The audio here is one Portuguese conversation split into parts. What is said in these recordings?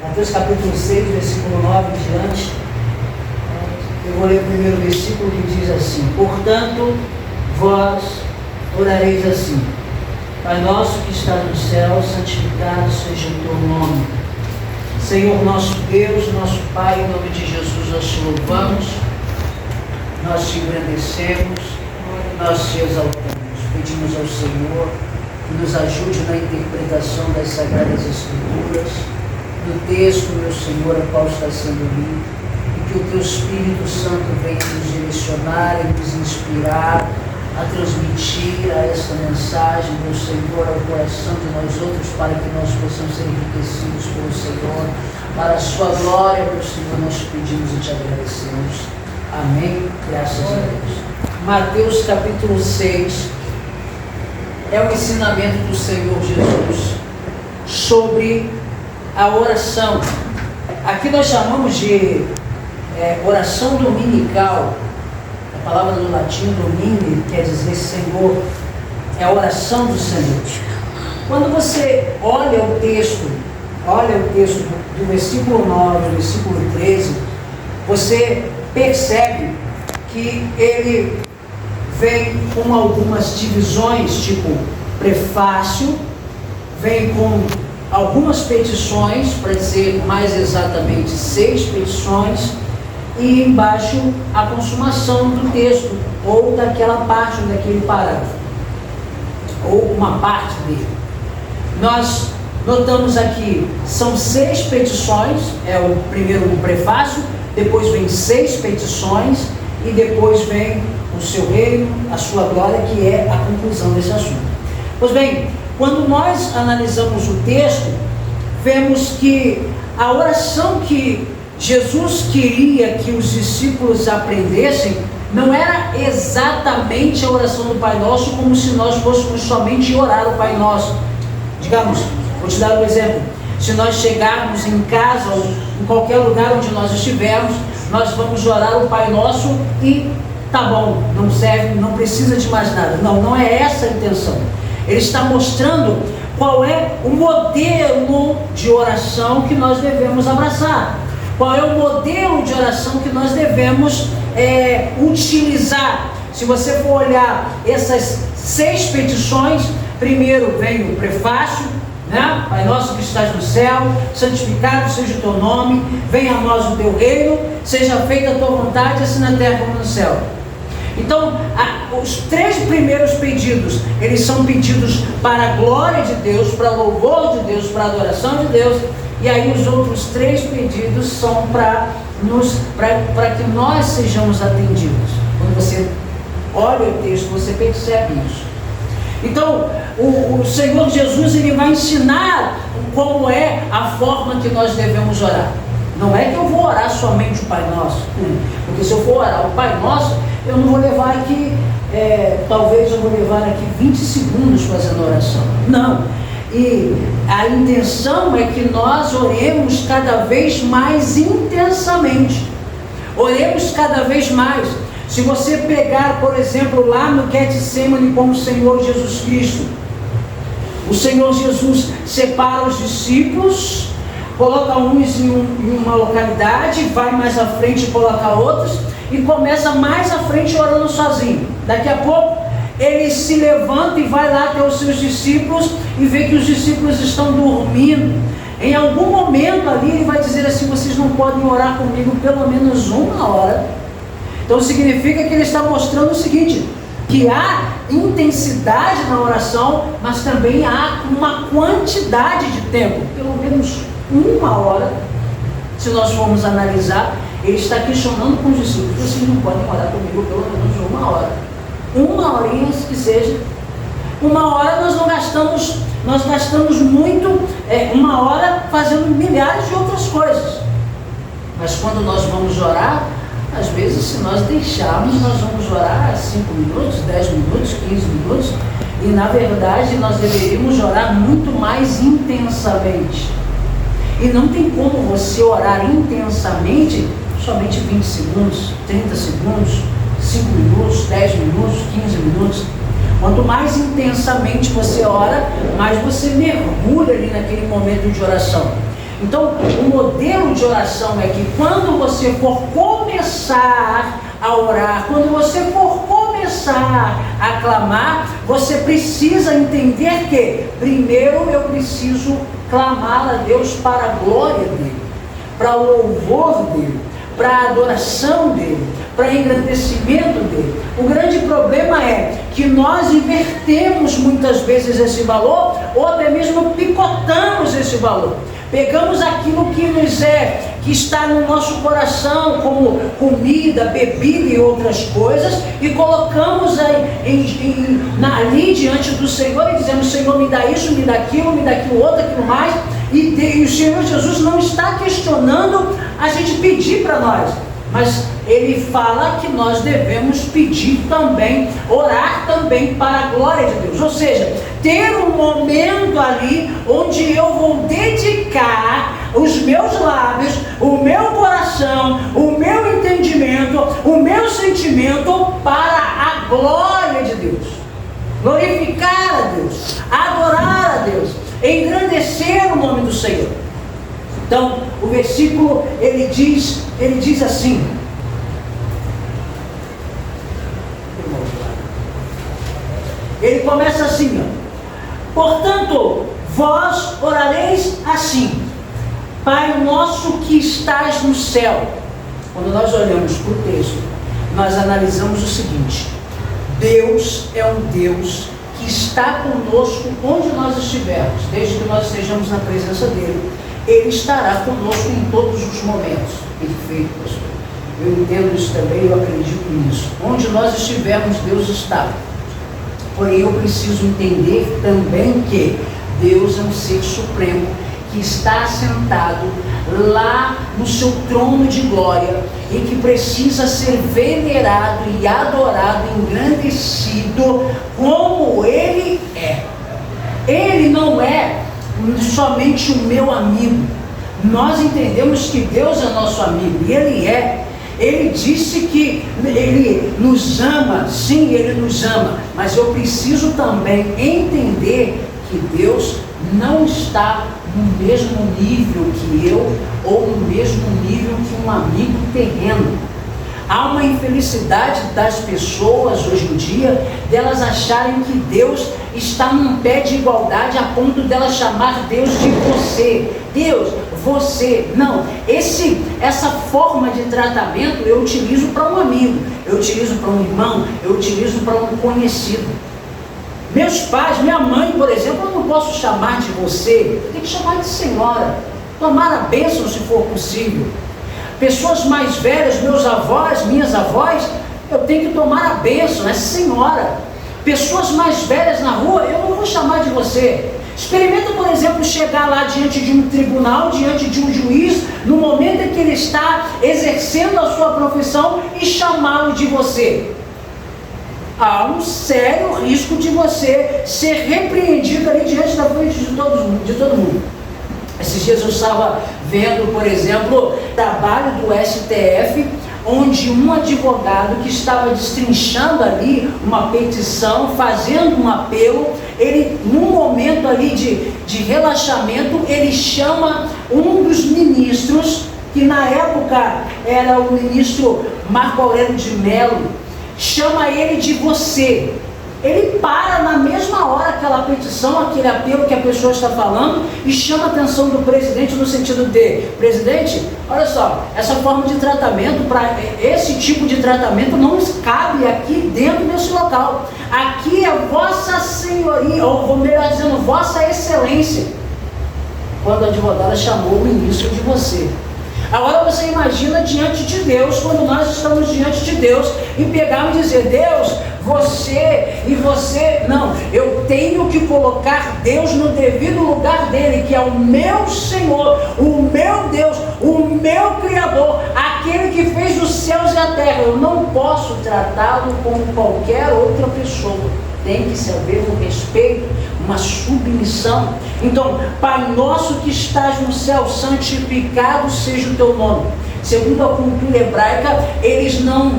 Mateus capítulo 6, versículo 9 em diante. Eu vou ler o primeiro versículo que diz assim: portanto, vós orareis assim: Pai nosso que está no céu, santificado seja o teu nome. Senhor nosso Deus, nosso Pai, em nome de Jesus nós te louvamos, nós te engrandecemos, nós te exaltamos. Pedimos ao Senhor que nos ajude na interpretação das Sagradas Escrituras, do texto, meu Senhor, a qual está sendo lido, e que o teu Espírito Santo venha nos direcionar e nos inspirar a transmitir a esta mensagem, meu Senhor, ao coração de nós outros, para que nós possamos ser enriquecidos pelo Senhor, para a sua glória, meu Senhor, nós te pedimos e te agradecemos. Amém. Graças a Deus. Mateus capítulo 6 é o ensinamento do Senhor Jesus sobre a oração. Aqui nós chamamos de oração dominical. A palavra do latim domine quer dizer Senhor, é a oração do Senhor. Quando você olha o texto do versículo 9 ao versículo 13, você percebe que ele vem com algumas divisões, tipo prefácio, vem com algumas petições, para dizer mais exatamente 6 petições, e embaixo a consumação do texto, ou daquela parte, daquele parágrafo, ou uma parte dele. Nós notamos aqui, são 6 petições, é o primeiro o prefácio, depois vem 6 petições, e depois vem o seu reino, a sua glória, que é a conclusão desse assunto. Pois bem, quando nós analisamos o texto, vemos que a oração que Jesus queria que os discípulos aprendessem não era exatamente a oração do Pai Nosso, como se nós fôssemos somente orar o Pai Nosso. Digamos, vou te dar um exemplo: se nós chegarmos em casa ou em qualquer lugar onde nós estivermos, nós vamos orar o Pai Nosso e tá bom, não serve, não precisa de mais nada. Não é essa a intenção. Ele está mostrando qual é o modelo de oração que nós devemos abraçar. Qual é o modelo de oração que nós devemos utilizar? Se você for olhar essas 6 petições, primeiro vem o prefácio, né? Pai nosso que estás no céu, santificado seja o teu nome, venha a nós o teu reino, seja feita a tua vontade, assim na terra como no céu. Então, os 3 primeiros pedidos, eles são pedidos para a glória de Deus, para louvor de Deus, para a adoração de Deus. E aí os outros 3 pedidos são para que nós sejamos atendidos. Quando você olha o texto, você percebe isso. Então, o Senhor Jesus, ele vai ensinar como é a forma que nós devemos orar. Não é que eu vou orar somente o Pai Nosso, porque se eu for orar o Pai Nosso, eu não vou levar aqui, talvez eu vou levar aqui 20 segundos fazendo oração. Não. E a intenção é que nós oremos cada vez mais intensamente. Oremos cada vez mais. Se você pegar, por exemplo, lá no Getsemane com o Senhor Jesus Cristo, o Senhor Jesus separa os discípulos, coloca uns em uma localidade, vai mais à frente e coloca outros, e começa mais à frente orando sozinho. Daqui a pouco ele se levanta e vai lá até os seus discípulos e vê que os discípulos estão dormindo. Em algum momento ali ele vai dizer assim: vocês não podem orar comigo pelo menos 1 hora. Então significa que ele está mostrando o seguinte, que há intensidade na oração, mas também há uma quantidade de tempo, pelo menos 1 hora. Se nós formos analisar, ele está questionando com os discípulos: vocês não podem orar comigo pelo menos 1 hora. 1 horinha que seja. 1 hora nós gastamos muito, 1 hora fazendo milhares de outras coisas. Mas quando nós vamos orar, às vezes, se nós deixarmos, nós vamos orar 5 minutos, 10 minutos, 15 minutos, e na verdade nós deveríamos orar muito mais intensamente. E não tem como você orar intensamente somente 20 segundos, 30 segundos, 5 minutos, 10 minutos, 15 minutos. Quanto mais intensamente você ora, mais você mergulha ali naquele momento de oração. Então, o modelo de oração é que quando você for começar a orar, quando você for começar a clamar, você precisa entender que, primeiro, eu preciso clamar a Deus para a glória dele, para o louvor dele, para a adoração dele, para o engrandecimento dele. O grande problema é que nós invertemos muitas vezes esse valor, ou até mesmo picotamos esse valor. Pegamos aquilo que está no nosso coração, como comida, bebida e outras coisas, e colocamos ali diante do Senhor e dizemos: Senhor, me dá isso, me dá aquilo outro, aquilo mais. E o Senhor Jesus não está questionando a gente pedir para nós, mas Ele fala que nós devemos pedir também, orar também para a glória de Deus. Ou seja, ter um momento ali onde eu vou dedicar os meus lábios, o meu coração, o meu entendimento, o meu sentimento para a glória de Deus. Glorificar a Deus, adorar a Deus, engrandecer o nome do Senhor. Então, o versículo, ele diz assim: ele começa assim, ó: portanto, vós orareis assim: Pai nosso que estás no céu. Quando nós olhamos para o texto, nós analisamos o seguinte: Deus é um Deus que está conosco onde nós estivermos, desde que nós estejamos na presença dele. Ele estará conosco em todos os momentos. Perfeito, pastor. Eu entendo isso também, eu acredito nisso. Onde nós estivermos, Deus está. Porém, eu preciso entender também que Deus é um ser supremo, que está sentado lá no seu trono de glória e que precisa ser venerado e adorado, engrandecido como Ele é. Ele não é somente o meu amigo. Nós entendemos que Deus é nosso amigo, e Ele é. Ele disse que Ele nos ama, sim, Ele nos ama, mas eu preciso também entender que Deus não está no mesmo nível que eu, ou no mesmo nível que um amigo terreno. Há uma infelicidade das pessoas hoje em dia, delas acharem que Deus está num pé de igualdade a ponto delas chamar Deus de você. Deus, você. Não, essa forma de tratamento eu utilizo para um amigo, eu utilizo para um irmão, eu utilizo para um conhecido. Meus pais, minha mãe, por exemplo, eu não posso chamar de você, eu tenho que chamar de senhora, tomar a bênção se for possível. Pessoas mais velhas, meus avós, minhas avós, eu tenho que tomar a bênção, é senhora. Pessoas mais velhas na rua, eu não vou chamar de você. Experimenta, por exemplo, chegar lá diante de um tribunal, diante de um juiz, no momento em que ele está exercendo a sua profissão, e chamá-lo de você. Há um sério risco de você ser repreendido ali diante da frente de todo mundo. Esses dias eu estava vendo, por exemplo, trabalho do STF, onde um advogado que estava destrinchando ali uma petição, fazendo um apelo, ele, num momento ali de relaxamento, ele chama um dos ministros, que na época era o ministro Marco Aurélio de Mello, chama ele de você. Ele para na mesma hora aquela petição, aquele apelo que a pessoa está falando, e chama a atenção do presidente no sentido de: presidente, olha só, essa forma de tratamento, para esse tipo de tratamento não cabe aqui dentro desse local. Aqui é vossa senhoria, ou melhor dizendo, vossa excelência. Quando a advogada chamou o ministro de você. Agora você imagina diante de Deus, quando nós estamos diante de Deus, e pegarmos e dizer: Deus, você e você, não, eu tenho que colocar Deus no devido lugar dele, que é o meu Senhor, o meu Deus, o meu Criador, aquele que fez os céus e a terra. Eu não posso tratá-lo como qualquer outra pessoa. Tem que haver um respeito, uma submissão. Então, Pai nosso que estás no céu, santificado seja o teu nome. Segundo a cultura hebraica, eles não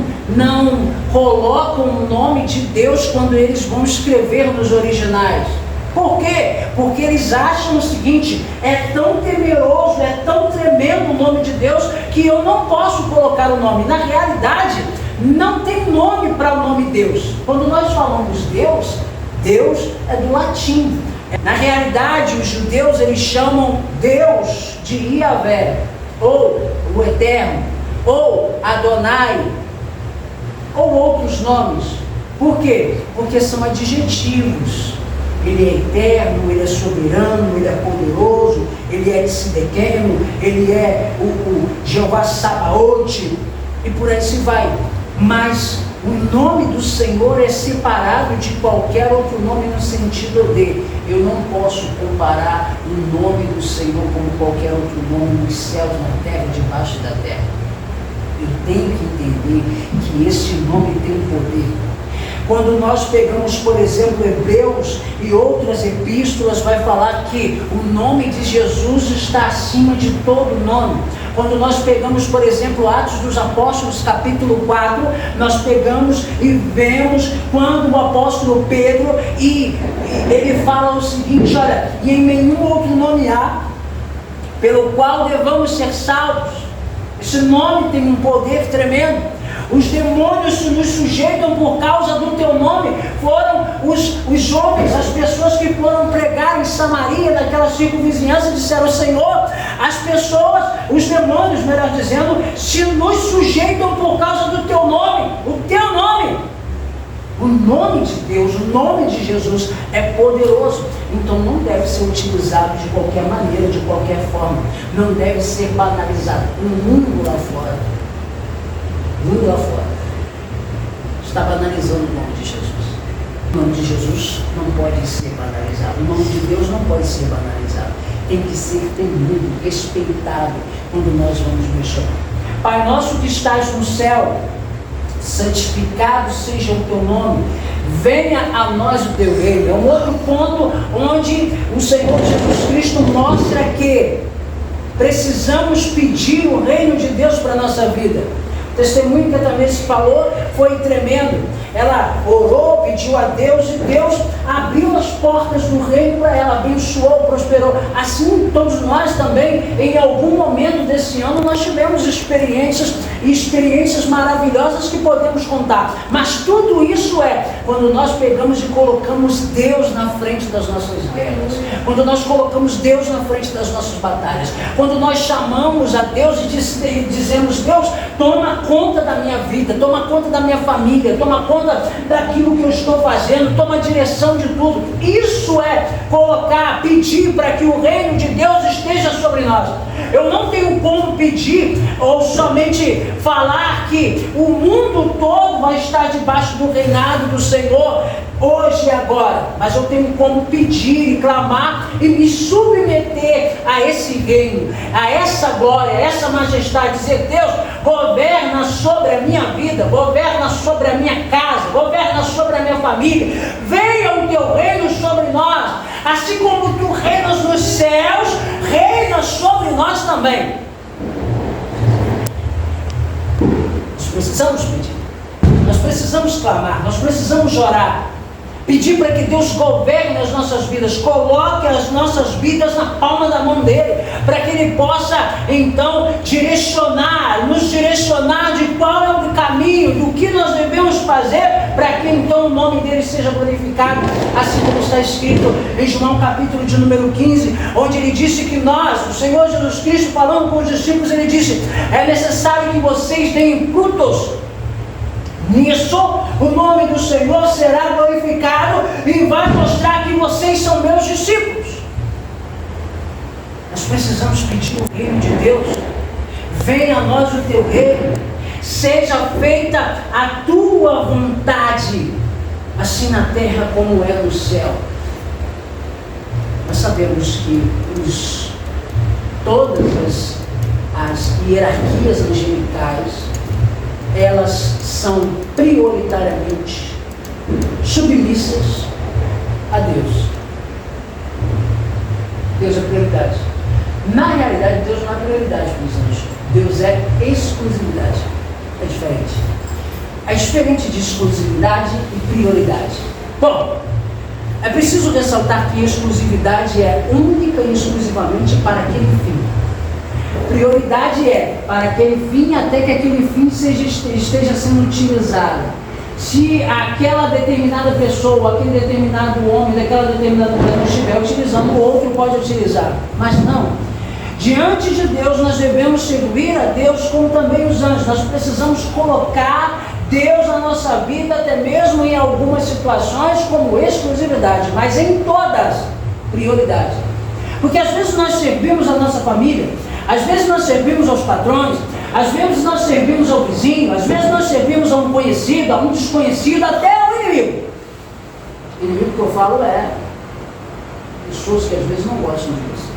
colocam o nome de Deus quando eles vão escrever nos originais. Por quê? Porque eles acham o seguinte: é tão temeroso, é tão tremendo o nome de Deus, que eu não posso colocar o nome. Na realidade, não tem nome para o nome Deus. Quando nós falamos Deus, Deus é do latim. Na realidade, os judeus, eles chamam Deus de Yahvé, ou o Eterno, ou Adonai, ou outros nomes. Por quê? Porque são adjetivos. Ele é eterno, ele é soberano, ele é poderoso, ele é Tsidkenu, ele é o Jeová Sabaote, e por aí se vai. Mas o nome do Senhor é separado de qualquer outro nome, no sentido de eu não posso comparar o nome do Senhor com qualquer outro nome nos céus, na terra, debaixo da terra. Eu tenho que entender que esse nome tem poder. Quando nós pegamos, por exemplo, Hebreus e outras epístolas, vai falar que o nome de Jesus está acima de todo nome. Quando nós pegamos, por exemplo, Atos dos Apóstolos, capítulo 4, nós pegamos e vemos quando o apóstolo Pedro, e ele fala o seguinte: olha, e em nenhum outro nome há, pelo qual devamos ser salvos. Esse nome tem um poder tremendo. Os demônios se nos sujeitam por causa do teu nome. Foram os homens, as pessoas que foram pregar em Samaria, naquela circunvizinhança, disseram: Senhor, as pessoas, os demônios, melhor dizendo, se nos sujeitam por causa do teu nome. O teu nome, o nome de Deus, o nome de Jesus é poderoso. Então não deve ser utilizado de qualquer maneira, de qualquer forma. Não deve ser banalizado. O mundo lá fora, está banalizando o nome de Jesus. O nome de Jesus não pode ser banalizado. O nome de Deus não pode ser banalizado. Tem que ser temido, respeitado quando nós vamos mencionar. Pai nosso que estás no céu, santificado seja o teu nome. Venha a nós o teu reino. É um outro ponto onde o Senhor Jesus Cristo mostra que precisamos pedir o reino de Deus para a nossa vida. O testemunho que a Tamires falou foi tremendo. Ela orou, pediu a Deus, e Deus abriu as portas do reino para ela, abençoou, prosperou. Assim todos nós também, em algum momento desse ano, nós tivemos experiências maravilhosas que podemos contar. Mas tudo isso é quando nós pegamos e colocamos Deus na frente das nossas guerras, quando nós colocamos Deus na frente das nossas batalhas, quando nós chamamos a Deus e dizemos: Deus, toma conta da minha vida, toma conta da minha família, toma conta daquilo que eu estou fazendo, toma a direção de tudo. Isso é colocar, pedir para que o reino de Deus esteja sobre nós. Eu não tenho como pedir ou somente falar que o mundo todo vai estar debaixo do reinado do Senhor hoje e agora, mas eu tenho como pedir e clamar e me submeter a esse reino, a essa glória, a essa majestade, dizer: Deus, governa sobre a minha vida, governa sobre a minha casa, governa sobre a minha família, venha o teu reino sobre nós, assim como tu reinas nos céus, reina sobre nós também. Nós precisamos pedir, nós precisamos clamar, nós precisamos orar, pedir para que Deus governe as nossas vidas, coloque as nossas vidas na palma da mão dele, para que ele possa então nos direcionar de qual é o caminho, do que nós devemos fazer, para que então o nome dele seja glorificado, assim como está escrito em João capítulo de número 15, onde ele disse que nós, o Senhor Jesus Cristo falando com os discípulos, ele disse: é necessário que vocês deem frutos. Nisso o nome do Senhor será glorificado e vai mostrar que vocês são meus discípulos. Nós precisamos pedir o reino de Deus. Venha a nós o teu reino, seja feita a tua vontade, assim na terra como é no céu. Nós sabemos que todas as hierarquias angelicais, elas são prioritariamente submissas a Deus. Deus é prioridade. Na realidade, Deus não é prioridade para os anjos. Deus é exclusividade. É diferente. É diferente de exclusividade e prioridade. Bom, É preciso ressaltar que exclusividade é única e exclusivamente para aquele fim. Prioridade é para aquele fim até que aquele fim esteja sendo utilizado. Se aquela determinada pessoa, aquele determinado homem, daquela determinada mulher não estiver utilizando, o outro pode utilizar. Mas não. Diante de Deus nós devemos servir a Deus como também os anjos. Nós precisamos colocar Deus na nossa vida, até mesmo em algumas situações como exclusividade, mas em todas, prioridade. Porque às vezes nós servimos a nossa família, às vezes nós servimos aos patrões, às vezes nós servimos ao vizinho, às vezes nós servimos a um conhecido, a um desconhecido, até ao inimigo. O inimigo que eu falo é pessoas que às vezes não gostam de você.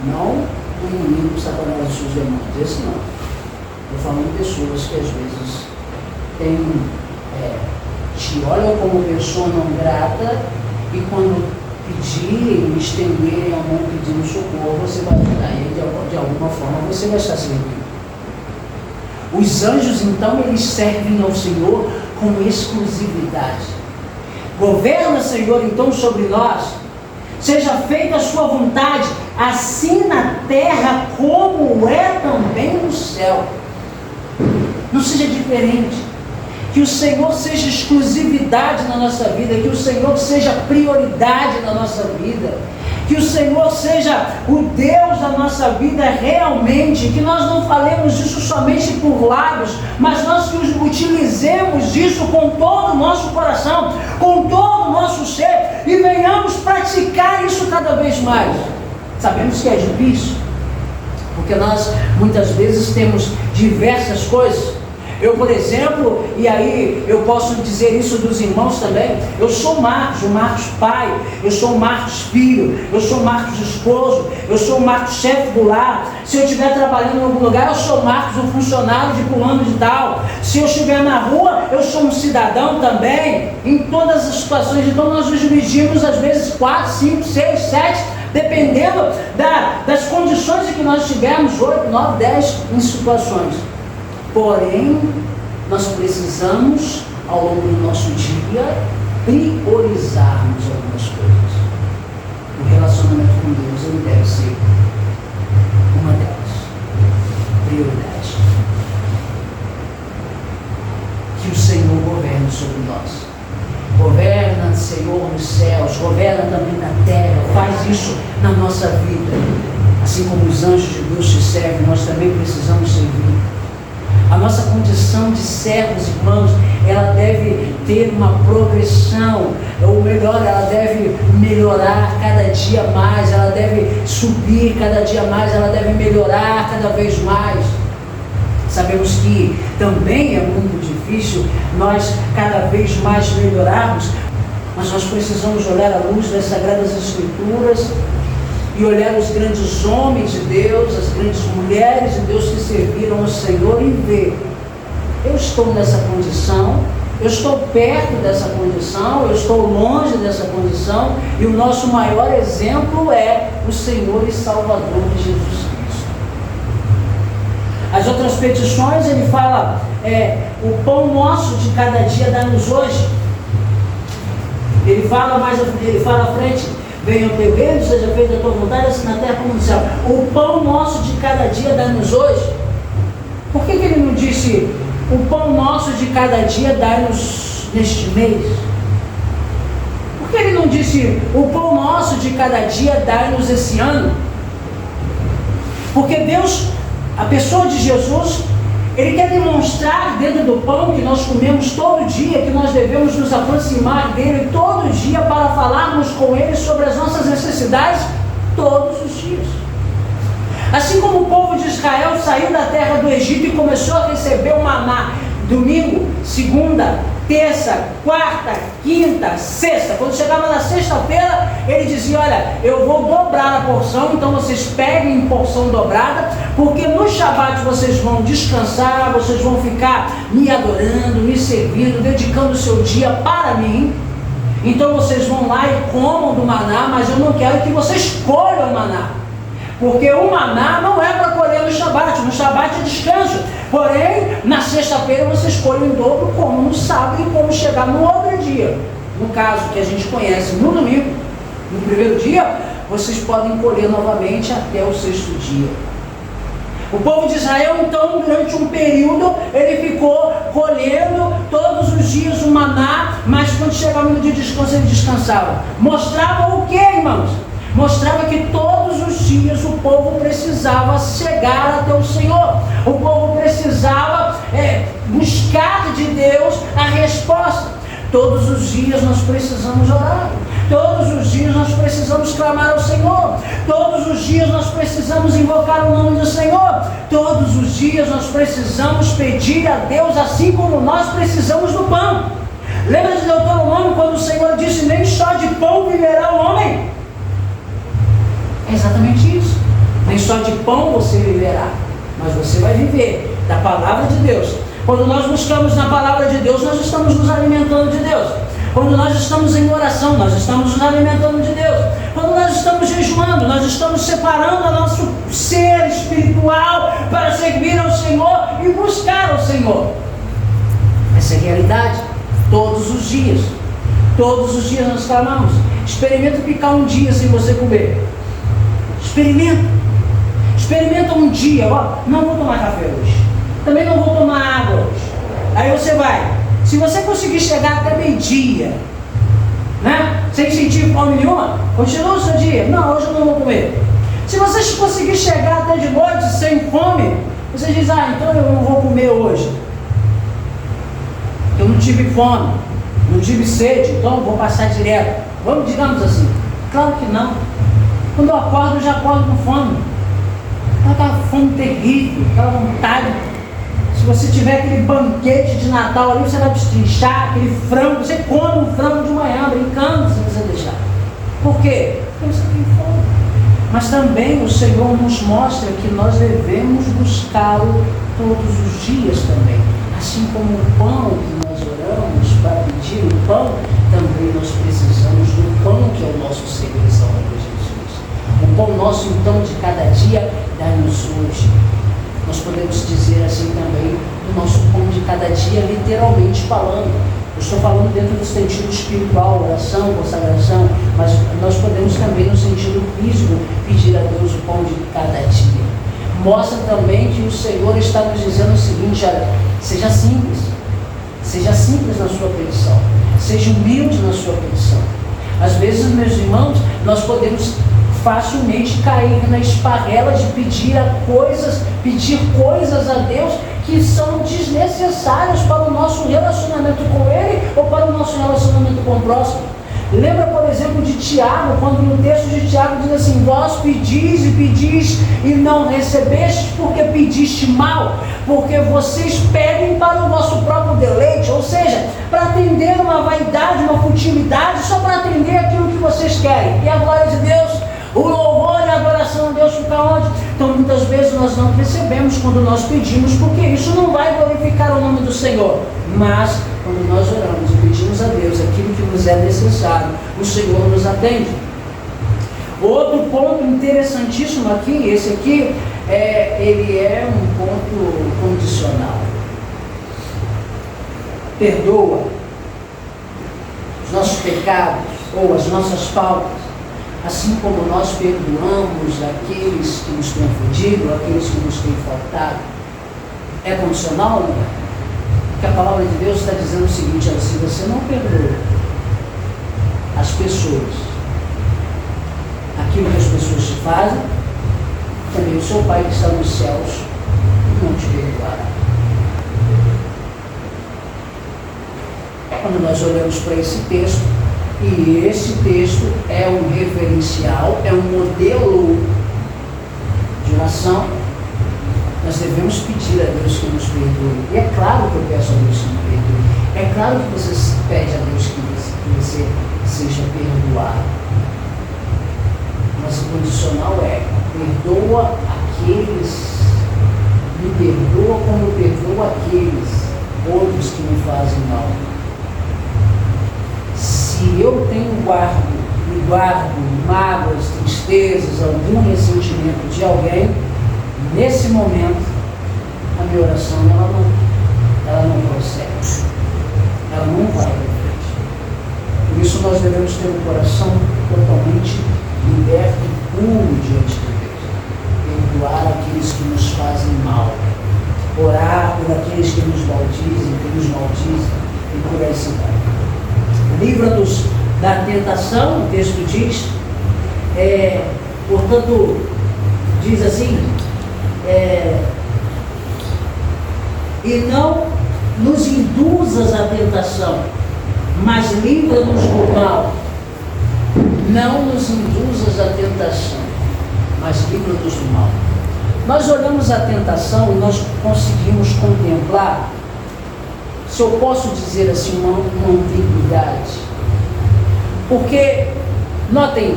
Não o inimigo Satanás e seus demônios, esse não. Eu falo de pessoas que às vezes te olham como pessoa não grata e quando pedirem, estenderem a mão pedindo socorro, você vai ajudar ele de alguma forma, você vai estar servindo. Os anjos, então, eles servem ao Senhor com exclusividade. Governa, Senhor, então, sobre nós. Seja feita a sua vontade, assim na terra como é também no céu. Não seja diferente. Que o Senhor seja exclusividade na nossa vida, que o Senhor seja prioridade na nossa vida, que o Senhor seja o Deus da nossa vida realmente, que nós não falemos isso somente por lábios, mas nós que utilizemos isso com todo o nosso coração, com todo o nosso ser, e venhamos praticar isso cada vez mais. Sabemos que é difícil, porque nós muitas vezes temos diversas coisas. Eu, por exemplo, e aí eu posso dizer isso dos irmãos também, eu sou o Marcos pai, eu sou o Marcos filho, eu sou o Marcos esposo, eu sou o Marcos chefe do lar. Se eu estiver trabalhando em algum lugar, eu sou o Marcos, o funcionário de fulano de tal. Se eu estiver na rua, eu sou um cidadão também, em todas as situações. Então nós nos dividimos às vezes 4, 5, 6, 7, dependendo das condições em que nós estivermos, 8, 9, 10 em situações. Porém, nós precisamos, ao longo do nosso dia, priorizarmos algumas coisas. O relacionamento com Deus, ele deve ser uma delas. Prioridade. Que o Senhor governe sobre nós. Governa, Senhor, nos céus, governa também na terra, faz isso na nossa vida. Assim como os anjos de Deus te servem, nós também precisamos servir. A nossa condição de servos, irmãos, ela deve ter uma progressão, ou melhor, ela deve melhorar cada dia mais, ela deve subir cada dia mais, ela deve melhorar cada vez mais. Sabemos que também é muito difícil nós cada vez mais melhorarmos, mas nós precisamos olhar à luz das Sagradas Escrituras e olhar os grandes homens de Deus, as grandes mulheres de Deus que serviram ao Senhor e ver, eu estou nessa condição, eu estou perto dessa condição, eu estou longe dessa condição, e o nosso maior exemplo é o Senhor e Salvador de Jesus Cristo. As outras petições, ele fala, o pão nosso de cada dia dá-nos hoje. Ele fala à frente, venha o teu reino, seja feita a tua vontade, assim na terra como no céu. O pão nosso de cada dia dá-nos hoje. Por que ele não disse, o pão nosso de cada dia dá-nos neste mês? Por que ele não disse, o pão nosso de cada dia dá-nos esse ano? Porque Deus, a pessoa de Jesus, Ele quer demonstrar dentro do pão que nós comemos todo dia, que nós devemos nos aproximar dele todo dia para falarmos com ele sobre as nossas necessidades todos os dias. Assim como o povo de Israel saiu da terra do Egito e começou a receber o maná, domingo, segunda, terça, quarta, quinta, sexta. Quando chegava na sexta-feira, ele dizia, olha, eu vou dobrar a porção, então vocês peguem em porção dobrada, porque no Shabat vocês vão descansar, vocês vão ficar me adorando, me servindo, dedicando o seu dia para mim. Então vocês vão lá e comam do maná, mas eu não quero que vocês colham o maná, porque o maná não é para colher no Shabat é descanso. Porém, na sexta-feira vocês colhem em dobro, como no sábado e como chegar no outro dia. no caso que a gente conhece no domingo, no primeiro dia, vocês podem colher novamente até o sexto dia. O povo de Israel, então, durante um período, ele ficou colhendo todos os dias o maná, mas quando chegava no dia de descanso, ele descansava. Mostrava o que, irmãos? Mostrava que todos os dias o povo precisava chegar até o Senhor. O povo precisava buscar de Deus a resposta. Todos os dias nós precisamos orar. Todos os dias nós precisamos clamar ao Senhor. Todos os dias nós precisamos invocar o nome do Senhor. Todos os dias nós precisamos pedir a Deus, assim como nós precisamos do pão. Lembra de Deuteronômio, quando o Senhor disse: nem só de pão viverá o homem? É exatamente isso. Nem só de pão você viverá, mas você vai viver da palavra de Deus. Quando nós buscamos na palavra de Deus, nós estamos nos alimentando de Deus. Quando nós estamos em oração, nós estamos nos alimentando de Deus. Quando nós estamos jejuando, nós estamos separando o nosso ser espiritual para servir ao Senhor e buscar ao Senhor. Essa é a realidade. Todos os dias. Todos os dias nós clamamos. Experimenta ficar um dia sem você comer. Experimenta. Experimenta um dia. Ó, não vou tomar café hoje. Também não vou tomar água hoje. Aí você vai. Se você conseguir chegar até meio-dia, né, sem sentir fome nenhuma, continua o seu dia. Não, hoje eu não vou comer. Se você conseguir chegar até de noite sem fome, você diz: ah, então eu não vou comer hoje. Eu não tive fome, não tive sede, então eu vou passar direto. Vamos, digamos assim. Claro que não. Quando eu acordo, eu já acordo com fome. Aquela fome terrível, aquela vontade. Se você tiver aquele banquete de Natal ali, você vai destrinchar aquele frango, você come um frango de manhã, brincando, se você deixar. Por quê? Porque você tem fome. Mas também o Senhor nos mostra que nós devemos buscá-lo todos os dias também. Assim como o pão que nós oramos para pedir o pão, também nós precisamos do pão que é o nosso Senhor e Salvador Jesus. O pão nosso, então, de cada dia, dá-nos hoje. Nós podemos dizer assim também do nosso pão de cada dia, literalmente falando. Eu estou falando dentro do sentido espiritual, oração, consagração, mas nós podemos também, no sentido físico, pedir a Deus o pão de cada dia. Mostra também que o Senhor está nos dizendo o seguinte: olha, seja simples na sua petição, seja humilde na sua petição. Às vezes, meus irmãos, nós podemos facilmente cair na esparrela de pedir coisas a Deus que são desnecessárias para o nosso relacionamento com Ele ou para o nosso relacionamento com o próximo. Lembra, por exemplo, de Tiago, quando no texto de Tiago diz assim: vós pedis e pedis e não recebestes porque pediste mal, porque vocês pedem para o vosso próprio deleite, ou seja, para atender uma vaidade, uma futilidade, só para atender aquilo que vocês querem. E a glória de Deus, o louvor e a adoração a Deus fica onde? Então muitas vezes nós não recebemos quando nós pedimos, porque isso não vai glorificar o nome do Senhor. Mas quando nós oramos e pedimos a Deus aquilo que nos é necessário, o Senhor nos atende. Outro ponto interessantíssimo aqui, esse aqui, ele é um ponto condicional. Perdoa os nossos pecados ou as nossas faltas, assim como nós perdoamos aqueles que nos têm ofendido, aqueles que nos têm faltado. É condicional, não é? Porque a palavra de Deus está dizendo o seguinte: se você não perdoa as pessoas aquilo que as pessoas te fazem, também o seu Pai que está nos céus não te perdoará. Quando nós olhamos para esse texto, e esse texto é um referencial, é um modelo de oração, nós devemos pedir a Deus que nos perdoe. E é claro que eu peço a Deus que me perdoe. É claro que você pede a Deus que você seja perdoado. Mas o condicional é: perdoa aqueles, me perdoa como eu perdoo aqueles outros que me fazem mal. Se eu guardo mágoas, tristezas, algum ressentimento de alguém, nesse momento, a minha oração ela não procede. Ela não vai. isso nós devemos ter um coração totalmente liberto e puro diante de Deus. Perdoar aqueles que nos fazem mal. Orar por aqueles que nos maldizem, e por aí se vai. Livra-nos da tentação, o texto diz, portanto, diz assim, e não nos induzas à tentação, mas livra-nos do mal. Não nos induzas à tentação, mas livra-nos do mal. Nós olhamos a tentação e nós conseguimos contemplar, se eu posso dizer assim, uma ambiguidade. Porque, notem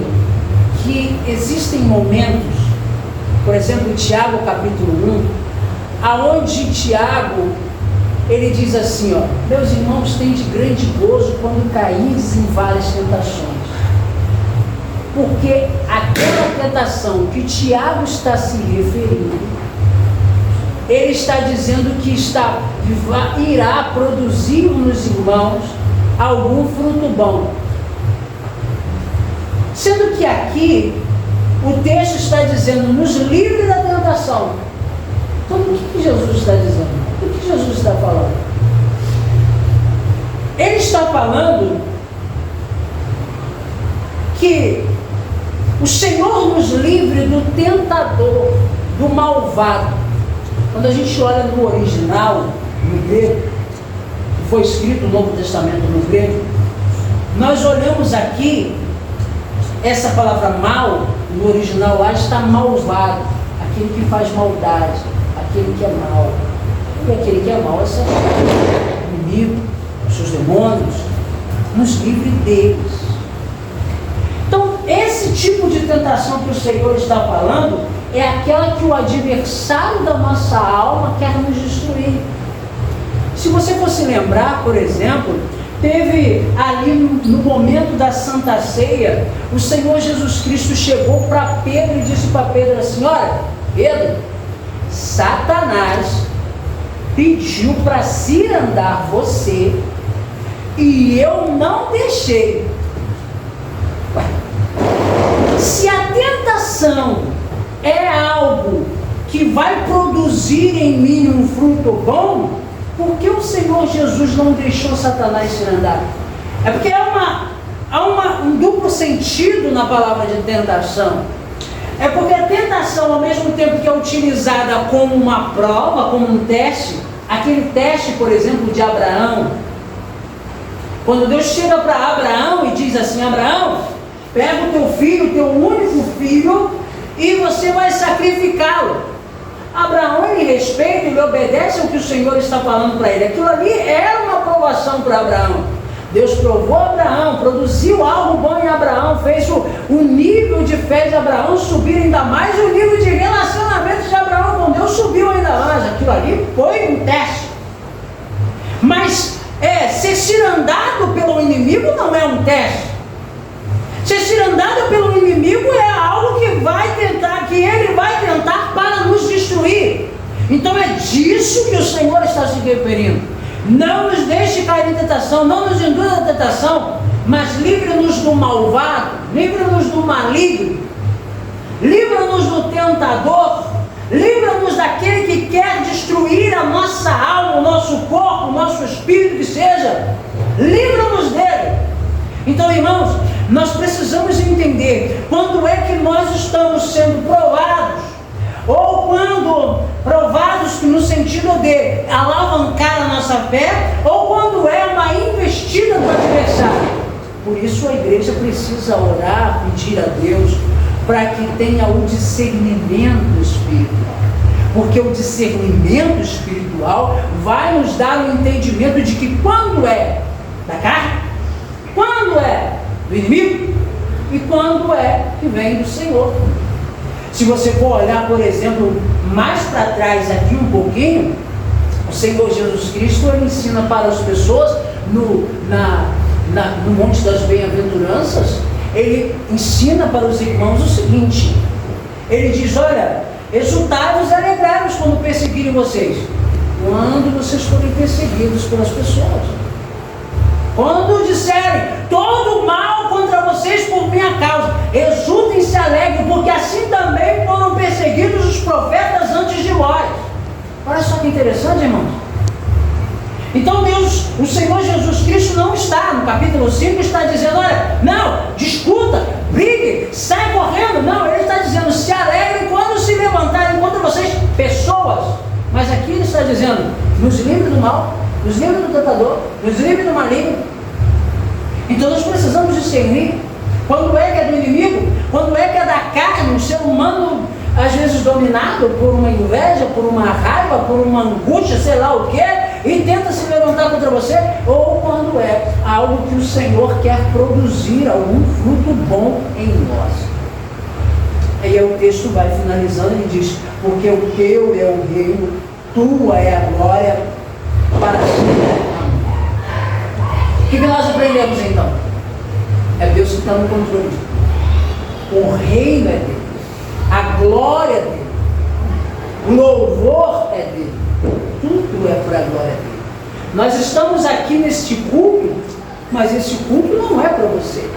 que existem momentos, por exemplo, em Tiago capítulo 1, aonde Tiago, ele diz assim, ó, meus irmãos, têm de grande gozo quando caídes em várias tentações. Porque aquela tentação que Tiago está se referindo, ele está dizendo que irá produzir nos irmãos algum fruto bom. Sendo que aqui, o texto está dizendo, nos livre da tentação. Então, o que Jesus está dizendo? O que Jesus está falando? Ele está falando que o Senhor nos livre do tentador, do malvado. Quando a gente olha no original, no grego, que foi escrito o Novo Testamento no grego, nós olhamos aqui, essa palavra mal, no original lá está malvado, aquele que faz maldade, aquele que é mau. E aquele que é mau é Satanás, o inimigo, os seus demônios, nos livre deles. Então, esse tipo de tentação que o Senhor está falando é aquela que o adversário da nossa alma quer nos destruir. Se você fosse lembrar, por exemplo, teve ali no momento da Santa Ceia, o Senhor Jesus Cristo chegou para Pedro e disse para Pedro assim, olha, Pedro, Satanás pediu para cirandar você e eu não deixei. Se a tentação é algo que vai produzir em mim um fruto bom, por que o Senhor Jesus não deixou Satanás cirandar? É porque há um duplo sentido na palavra de tentação. É porque a tentação, ao mesmo tempo que é utilizada como uma prova, como um teste, aquele teste, por exemplo, de Abraão, quando Deus chega para Abraão e diz assim, Abraão, pega o teu filho, o teu único filho, e você vai sacrificá-lo. Abraão, ele respeita, ele obedece ao que o Senhor está falando para ele. Aquilo ali era uma provação para Abraão. Deus provou Abraão, produziu algo bom em Abraão, fez o nível de fé de Abraão subir ainda mais, e o nível de relacionamento de Abraão com Deus subiu ainda mais. Aquilo ali foi um teste. Mas ser cirandado pelo inimigo não é um teste. Ser cirandado pelo inimigo é algo que ele vai tentar para nos destruir. Então é disso que o Senhor está se referindo. Não nos deixe cair em tentação, não nos induza à tentação, mas livre-nos do malvado, livre-nos do maligno, livra-nos do tentador, livra-nos daquele que quer destruir a nossa alma, o nosso corpo, o nosso espírito, que seja, livra-nos dele. Então, irmãos, nós precisamos entender quando é que nós estamos sendo provados, ou quando provados no sentido de alavancar a nossa fé, ou quando é uma investida do adversário. Por isso a igreja precisa orar, pedir a Deus para que tenha o discernimento espiritual, porque o discernimento espiritual vai nos dar o entendimento de que quando é da carne, quando é do inimigo e quando é que vem do Senhor. Se você for olhar, por exemplo, mais para trás aqui um pouquinho, o Senhor Jesus Cristo, ele ensina para as pessoas no Monte das Bem-aventuranças, ele ensina para os irmãos o seguinte, ele diz, olha, exultai-vos e alegrai-vos quando perseguirem vocês, quando vocês forem perseguidos pelas pessoas. Quando disserem todo mal contra vocês por minha causa, exultem e se alegrem, porque assim também foram perseguidos os profetas antes de vós. Olha só que interessante, irmãos. Então Deus, o Senhor Jesus Cristo não está, no capítulo 5, está dizendo, olha, não, discuta, brigue, sai correndo. Não, Ele está dizendo, se alegrem quando se levantarem contra vocês, pessoas. Mas aqui Ele está dizendo, nos livre do mal, nos livre do tentador, nos livre do maligno. Então nós precisamos discernir quando é que é do inimigo, quando é que é da carne, um ser humano às vezes dominado por uma inveja, por uma raiva, por uma angústia, sei lá o que, e tenta se levantar contra você, ou quando é algo que o Senhor quer produzir, algum fruto bom em nós. Aí o texto vai finalizando e diz, porque o teu é o reino, tua é a glória, para sempre. O que nós aprendemos então? É Deus que está no controle. O reino é dele, a glória é dele, o louvor é dele, tudo é para a glória dele. Nós estamos aqui neste culto, mas esse culto não é para você.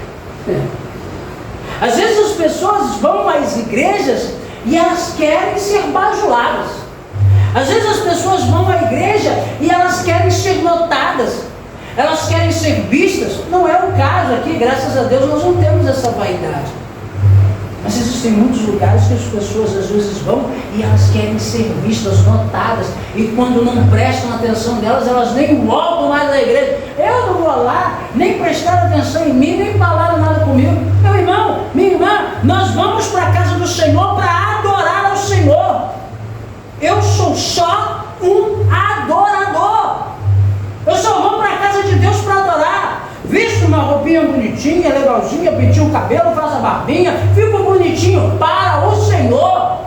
Às vezes as pessoas vão às igrejas e elas querem ser bajuladas. Às vezes as pessoas vão à igreja e elas querem ser notadas, elas querem ser vistas. Não é o caso aqui, graças a Deus nós não temos essa vaidade. Mas existem muitos lugares que as pessoas às vezes vão e elas querem ser vistas, notadas, e quando não prestam atenção delas, elas nem voltam mais à igreja. Eu não vou lá, nem prestaram atenção em mim, nem falaram nada comigo. Meu irmão, minha irmã, nós vamos para a casa do Senhor para adorar ao Senhor. Eu sou só um adorador. Eu só vou para a casa de Deus para adorar. Visto uma roupinha bonitinha, legalzinha, penteio o cabelo, faço a barbinha, fico bonitinho para o Senhor.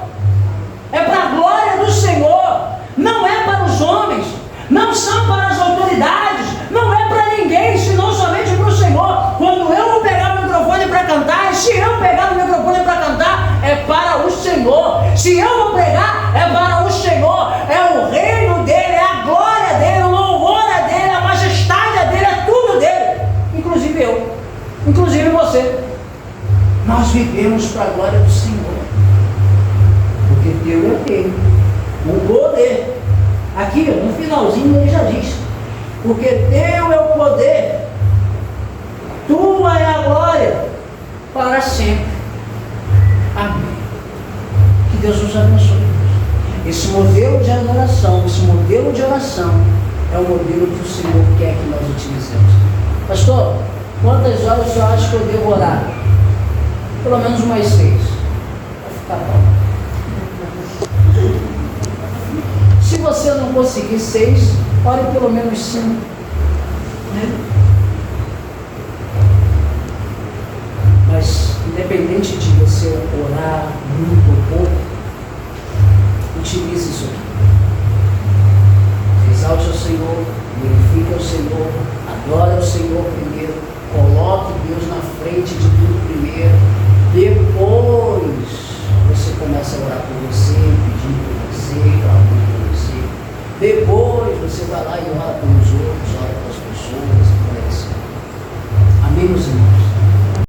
É para a glória do Senhor. Não é para os homens, não são para as autoridades, não é para ninguém, senão somente para o Senhor. Quando eu vou pegar o microfone para cantar, e se eu pegar o microfone para cantar, é para o Senhor. Se eu vou pregar, é para o Senhor. É o reino dele, é a glória dele, o louvor é dele, a majestade é dele, é tudo dele. Inclusive eu, inclusive você. Nós vivemos para a glória do Senhor, porque teu é dele, o poder. Aqui no finalzinho ele já diz, porque teu é o poder, tua é a glória para sempre. Amém. Que Deus nos abençoe. Esse modelo de adoração, esse modelo de oração é o modelo que o Senhor quer que nós utilizemos. Pastor, quantas horas o senhor acha que eu devo orar? Pelo menos umas 6. Vai ficar bom. Se você não conseguir 6, ore pelo menos 5. Né? Mas, independente de você orar muito ou pouco, utilize isso aqui. Exalte ao Senhor, glorifique ao Senhor, adore ao Senhor primeiro, coloque Deus na frente de tudo primeiro, depois você começa a orar por você, pedir por você, clamar por você, depois você vai lá e ora pelos outros, ora pelas pessoas, e por aí assim. Amém, meus irmãos?